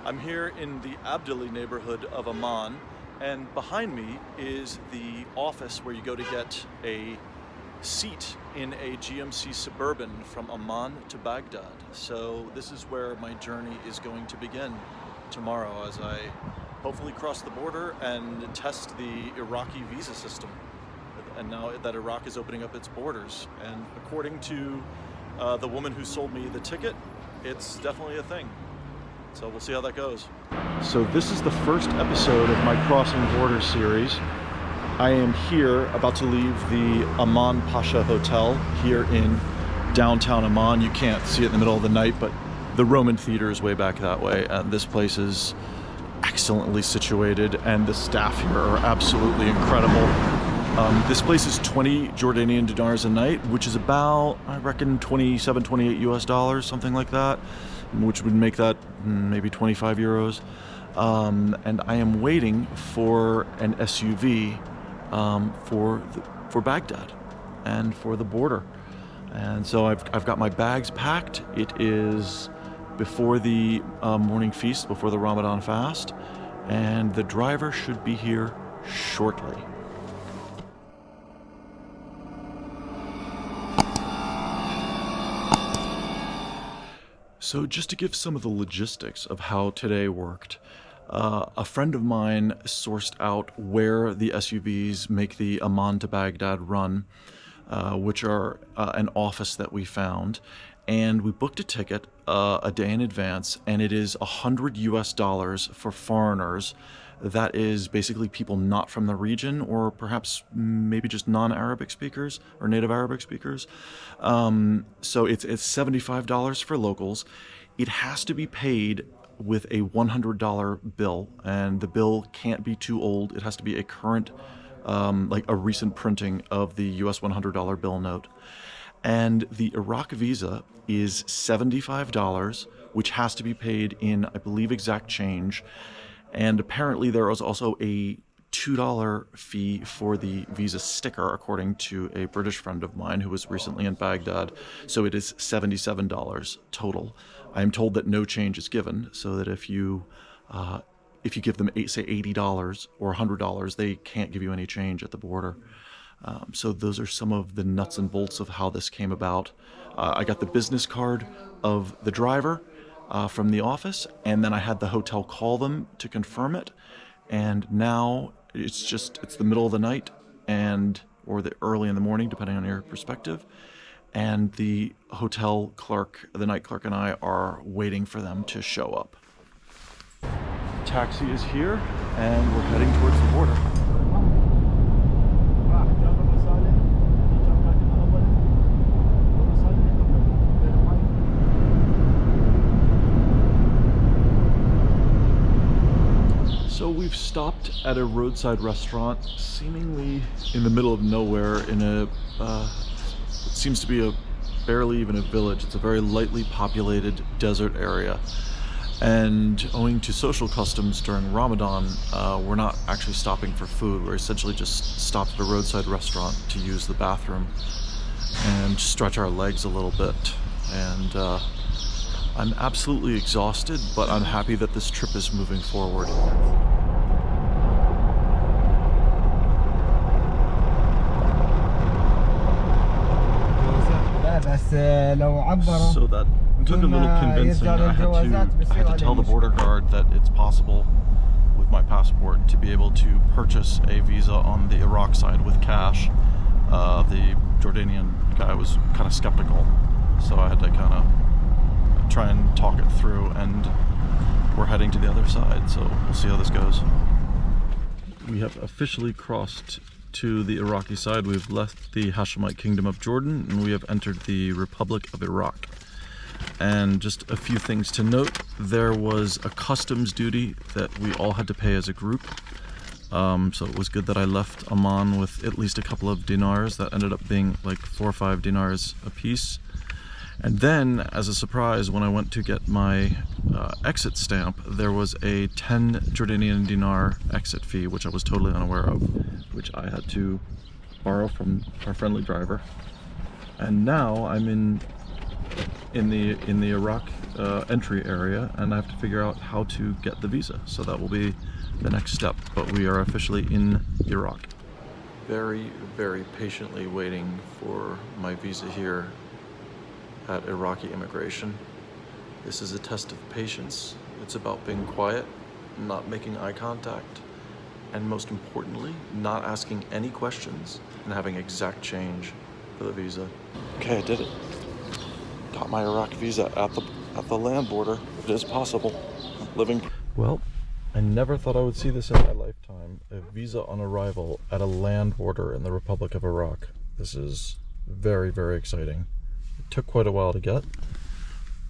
I'm here in the Abdali neighborhood of Amman, and behind me is the office where you go to get a seat in a GMC Suburban from Amman to Baghdad. So this is where my journey is going to begin tomorrow as I hopefully cross the border and test the Iraqi visa system. And now that Iraq is opening up its borders, and according to the woman who sold me the ticket, it's definitely a thing. So we'll see how that goes. So this is the first episode of my Crossing Border series. I am here about to leave the Amman Pasha Hotel here in downtown Amman. You can't see it in the middle of the night, but the Roman Theater is way back that way, and this place is excellently situated, and the staff here are absolutely incredible. This place is 20 Jordanian dinars a night, which is about, I reckon, 27, 28 US dollars, something like that, which would make that maybe 25 euros. And I am waiting for an SUV for Baghdad and for the border. And so I've got my bags packed. It is before the morning feast, before the Ramadan fast, and the driver should be here shortly. So just to give some of the logistics of how today worked, a friend of mine sourced out where the SUVs make the Amman to Baghdad run, which are an office that we found, and we booked a ticket a day in advance, and it is $100 US for foreigners. That is basically people not from the region, or perhaps maybe just non-Arabic speakers or native Arabic speakers. So it's $75 for locals. It has to be paid with a $100 bill, and the bill can't be too old. It has to be a current, like a recent printing of the US $100 bill note. And the Iraq visa is $75, which has to be paid in, I believe, exact change. And apparently there was also a $2 fee for the visa sticker, according to a British friend of mine who was recently in Baghdad. So it is $77 total. I am told that no change is given, so that if you give them, say, $80 or $100, they can't give you any change at the border. So those are some of the nuts and bolts of how this came about. I got the business card of the driver from the office, and then I had the hotel call them to confirm it. And now it's the middle of the night, or the early in the morning, depending on your perspective. And the hotel clerk, the night clerk, and I are waiting for them to show up. Taxi is here, and we're heading towards the border. So we've stopped at a roadside restaurant, seemingly in the middle of nowhere, in it seems to be barely even a village. It's a very lightly populated desert area. And owing to social customs during Ramadan, we're not actually stopping for food. We're essentially just stopped at a roadside restaurant to use the bathroom and stretch our legs a little bit. And I'm absolutely exhausted, but I'm happy that this trip is moving forward. So that took a little convincing. I had to tell the border guard that it's possible with my passport to be able to purchase a visa on the Iraq side with cash. The Jordanian guy was kind of skeptical, so I had to kind of try and talk it through, and we're heading to the other side, so we'll see how this goes. We have officially crossed to the Iraqi side. We've left the Hashemite Kingdom of Jordan, and we have entered the Republic of Iraq. And just a few things to note: there was a customs duty that we all had to pay as a group. So it was good that I left Amman with at least a couple of dinars. That ended up being like 4 or 5 dinars a piece. And then, as a surprise, when I went to get my exit stamp, there was a 10 Jordanian dinar exit fee, which I was totally unaware of, which I had to borrow from our friendly driver. And now I'm in in the Iraq entry area, and I have to figure out how to get the visa. So that will be the next step. But we are officially in Iraq. Very, very patiently waiting for my visa here at Iraqi immigration. This is a test of patience. It's about being quiet, not making eye contact, and most importantly, not asking any questions and having exact change for the visa. Okay, I did it. Got my Iraq visa at the land border. It is possible. Living. Well, I never thought I would see this in my lifetime. A visa on arrival at a land border in the Republic of Iraq. This is very, very exciting. It took quite a while to get,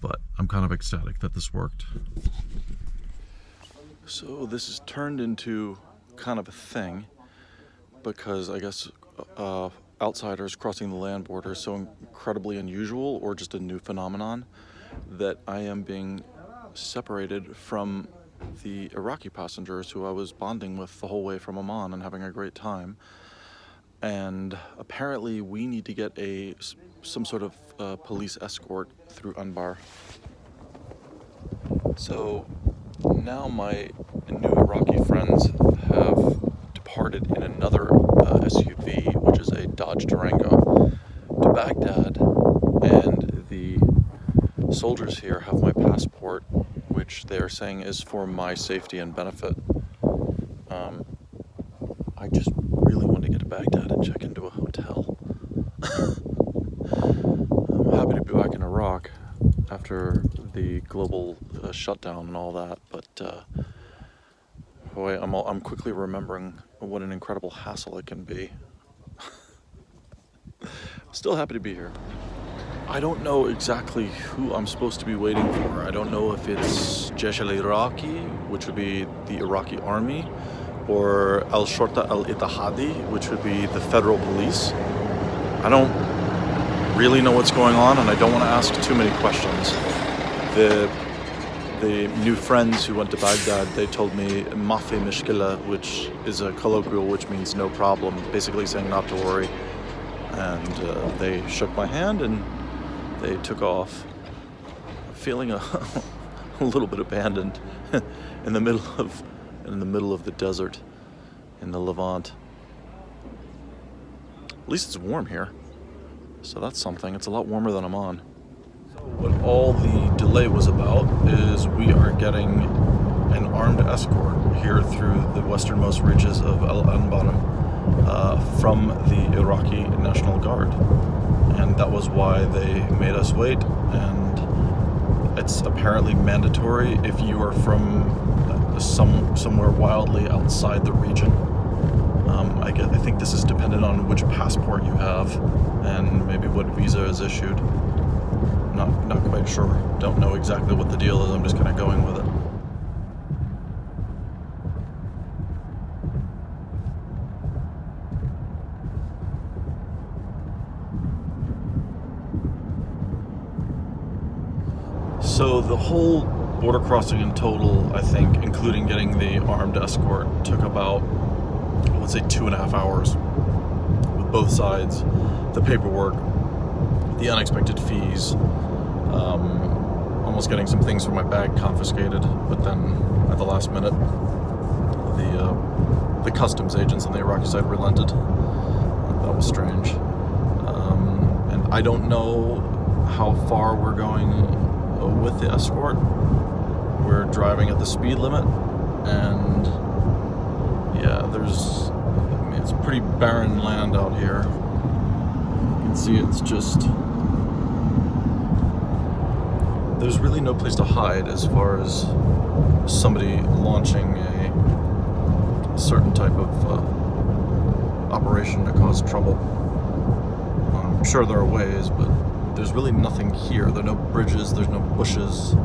but I'm kind of ecstatic that this worked. So this has turned into kind of a thing because I guess outsiders crossing the land border is so incredibly unusual, or just a new phenomenon, that I am being separated from the Iraqi passengers who I was bonding with the whole way from Amman and having a great time. And apparently we need to get some sort of police escort through Anbar. So now my new Iraqi friends have departed in another SUV, which is a Dodge Durango, to Baghdad, and the soldiers here have my passport, which they are saying is for my safety and benefit. I just really want to get to Baghdad and check into a hotel. I'm happy to be back in Iraq after the global shutdown and all that, but boy, I'm quickly remembering what an incredible hassle it can be. Still happy to be here. I don't know exactly who I'm supposed to be waiting for. I don't know if it's Jaish al-Iraqi, which would be the Iraqi army, or al-Shorta al-Ittihadi, which would be the federal police. I don't really know what's going on, and I don't want to ask too many questions. The new friends who went to Baghdad, they told me "Mafi mishkila," which is a colloquial which means no problem, basically saying not to worry. And they shook my hand and they took off, feeling a little bit abandoned in the middle of the desert in the Levant. At least it's warm here, so that's something. It's a lot warmer than Amman. What all the delay was about is we are getting an armed escort here through the westernmost reaches of Al-Anbar from the Iraqi National Guard. And that was why they made us wait, and it's apparently mandatory if you are from somewhere wildly outside the region. I think this is dependent on which passport you have and maybe what visa is issued. Not quite sure. Don't know exactly what the deal is. I'm just kind of going with it. So the whole border crossing in total, I think, including getting the armed escort, took about, let's say, 2.5 hours with both sides. The paperwork, the unexpected fees, almost getting some things from my bag confiscated, but then at the last minute, the customs agents on the Iraqi side relented. That was strange. And I don't know how far we're going with the escort. We're driving at the speed limit, and yeah, it's pretty barren land out here. You can see it's just, there's really no place to hide as far as somebody launching a certain type of operation to cause trouble. I'm sure there are ways, but there's really nothing here. There are no bridges, there's no bushes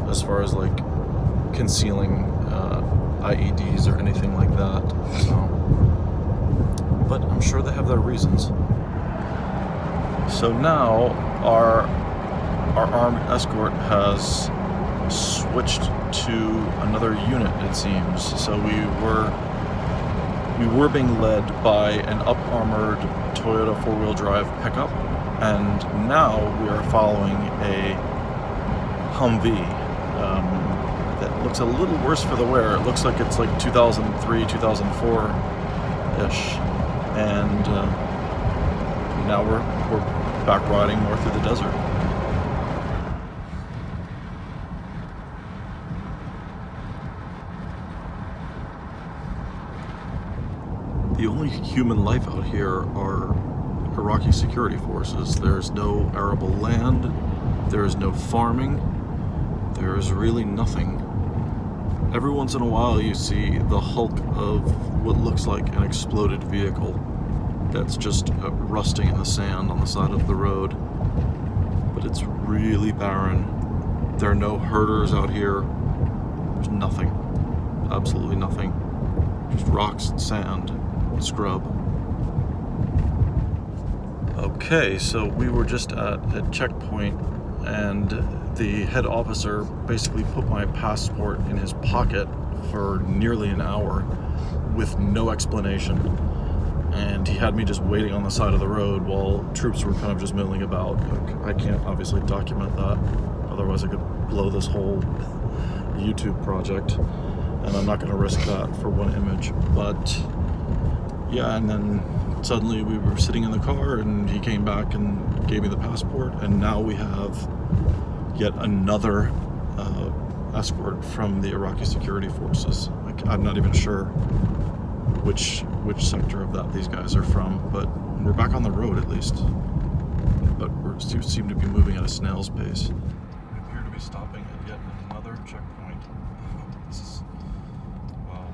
as far as like concealing IEDs or anything like that. So, but I'm sure they have their reasons. So now our armed escort has switched to another unit, it seems. So we were being led by an up-armored Toyota four-wheel drive pickup, And now we are following a Humvee that looks a little worse for the wear. It looks like it's like 2003, 2004-ish. And now we're back riding more through the desert. The only human life out here are Iraqi security forces. There's no arable land, there's no farming, there's really nothing. Every once in a while you see the hulk of what looks like an exploded vehicle that's just rusting in the sand on the side of the road. But it's really barren. There are no herders out here. There's nothing. Absolutely nothing. Just rocks and sand. Scrub. Okay, so we were just at a checkpoint and the head officer basically put my passport in his pocket for nearly an hour with no explanation. And he had me just waiting on the side of the road while troops were kind of just milling about. I can't obviously document that, otherwise I could blow this whole YouTube project, and I'm not going to risk that for one image. But yeah, and then suddenly we were sitting in the car and he came back and gave me the passport, and now we have yet another escort from the Iraqi security forces. I'm not even sure which sector of that these guys are from, but we're back on the road at least. But we seem to be moving at a snail's pace. We appear to be stopping at yet another checkpoint. This is, wow.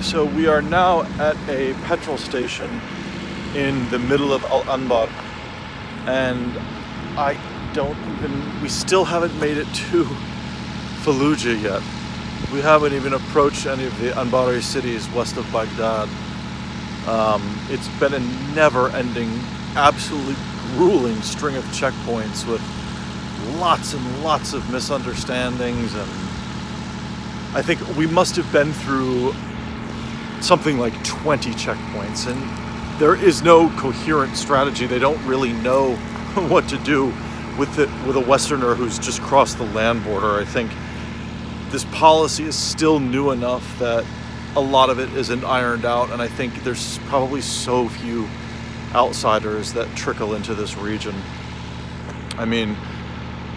So we are now at a petrol station in the middle of Al-Anbar, and we still haven't made it to Fallujah yet. We haven't even approached any of the Anbari cities west of Baghdad. It's been a never-ending, absolutely grueling string of checkpoints with lots and lots of misunderstandings, and I think we must have been through something like 20 checkpoints, and there is no coherent strategy. They don't really know what to do with a Westerner who's just crossed the land border. I think this policy is still new enough that a lot of it isn't ironed out, and I think there's probably so few outsiders that trickle into this region. I mean,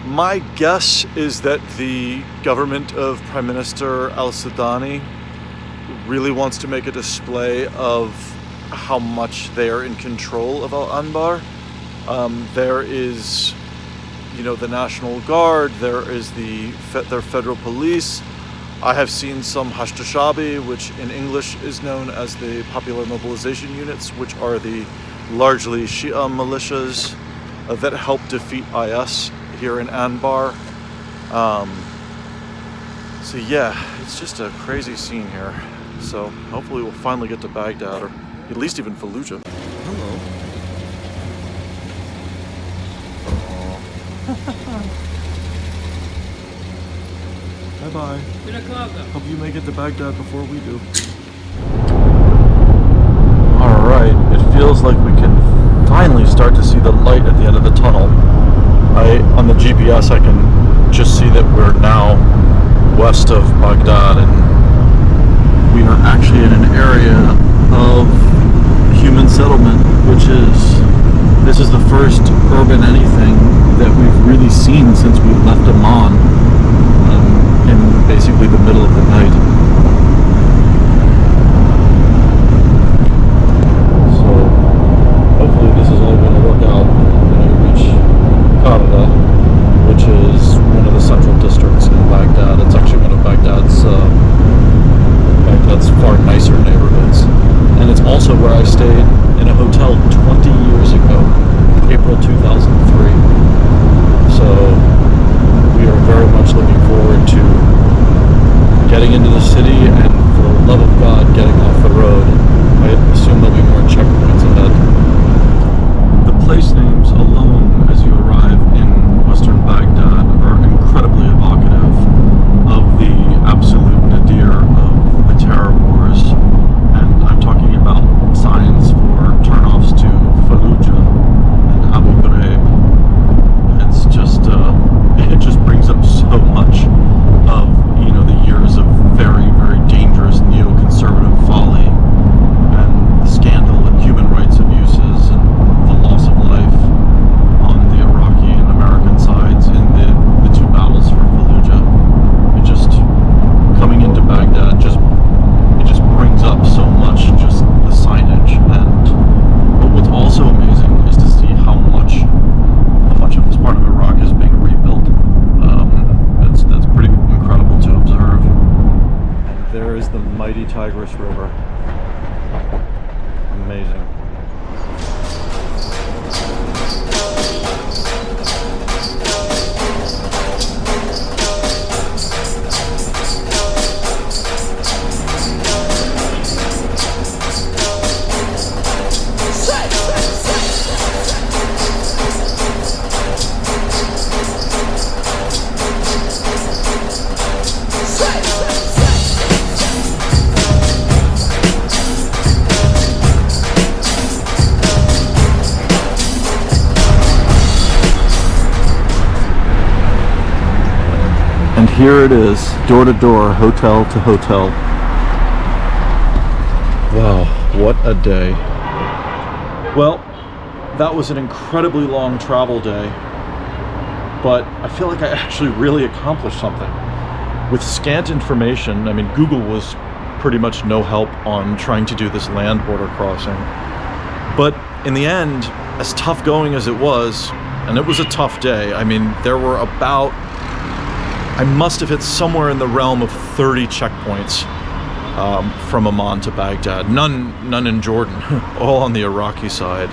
my guess is that the government of Prime Minister al-Sudani really wants to make a display of how much they are in control of Al-Anbar. There is, the National Guard, there is their federal police. I have seen some Hashtashabi, which in English is known as the Popular Mobilization Units, which are the largely Shia militias that help defeat IS here in Anbar. So yeah, it's just a crazy scene here. So hopefully we'll finally get to Baghdad, or at least even Fallujah. Hello. Bye-bye. Hope you make it to Baghdad before we do. Alright, it feels like we can finally start to see the light at the end of the tunnel. On the GPS I can just see that we're now west of Baghdad, and we are actually in an area of human settlement, this is the first urban anything that we've really seen since we left Amman, in basically the middle of the night. So hopefully this is all going to work out when we reach Ajrة, which is one of the central districts in Baghdad. It's actually one of Baghdad's far nicer neighborhoods, and it's also where I stayed in a hotel 20 years ago, April 2003. So we are very much looking forward to getting into the city Tigris River. Amazing. And here it is, door to door, hotel to hotel. Wow, what a day. Well, that was an incredibly long travel day, but I feel like I actually really accomplished something. With scant information, I mean, Google was pretty much no help on trying to do this land border crossing. But in the end, as tough going as it was, and it was a tough day, I mean, there were about, I must have hit somewhere in the realm of 30 checkpoints from Amman to Baghdad. None in Jordan, all on the Iraqi side.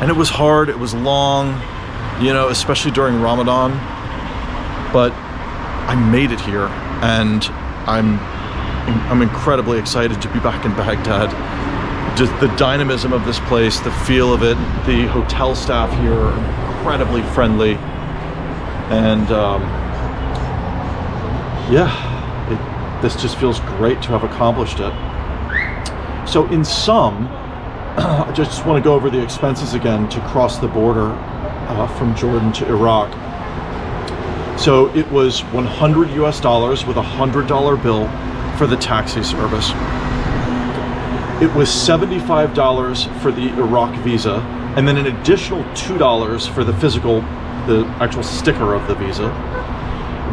And it was hard, it was long, you know, especially during Ramadan. But I made it here, and I'm incredibly excited to be back in Baghdad. Just the dynamism of this place, the feel of it, the hotel staff here are incredibly friendly. And this just feels great to have accomplished it. So in sum, I just want to go over the expenses again to cross the border from Jordan to Iraq. So it was $100 US with a $100 bill for the taxi service. It was $75 for the Iraq visa, and then an additional $2 for the actual sticker of the visa.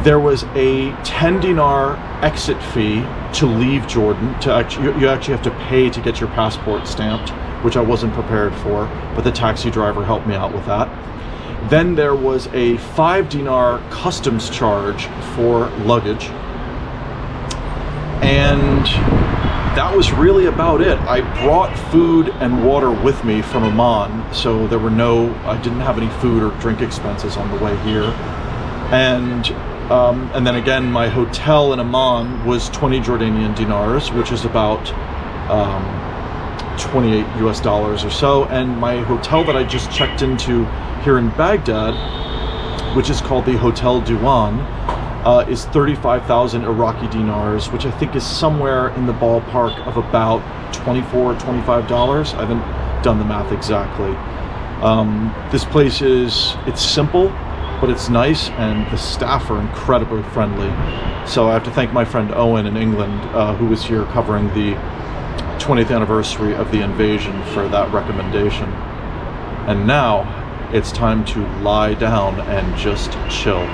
There was a 10 dinar exit fee to leave Jordan. You actually have to pay to get your passport stamped, which I wasn't prepared for, but the taxi driver helped me out with that. Then there was a 5 dinar customs charge for luggage. And that was really about it. I brought food and water with me from Amman, so I didn't have any food or drink expenses on the way here. And then again, my hotel in Amman was 20 Jordanian dinars, which is about $28 US or so. And my hotel that I just checked into here in Baghdad, which is called the Hotel Diwan, is 35,000 Iraqi dinars, which I think is somewhere in the ballpark of about $24 or $25. I haven't done the math exactly. This place it's simple, but it's nice, and the staff are incredibly friendly. So I have to thank my friend Owen in England, who was here covering the 20th anniversary of the invasion, for that recommendation. And now it's time to lie down and just chill.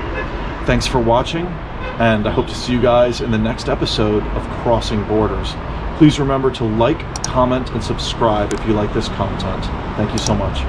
Thanks for watching, and I hope to see you guys in the next episode of Crossing Borders. Please remember to like, comment, and subscribe if you like this content. Thank you so much.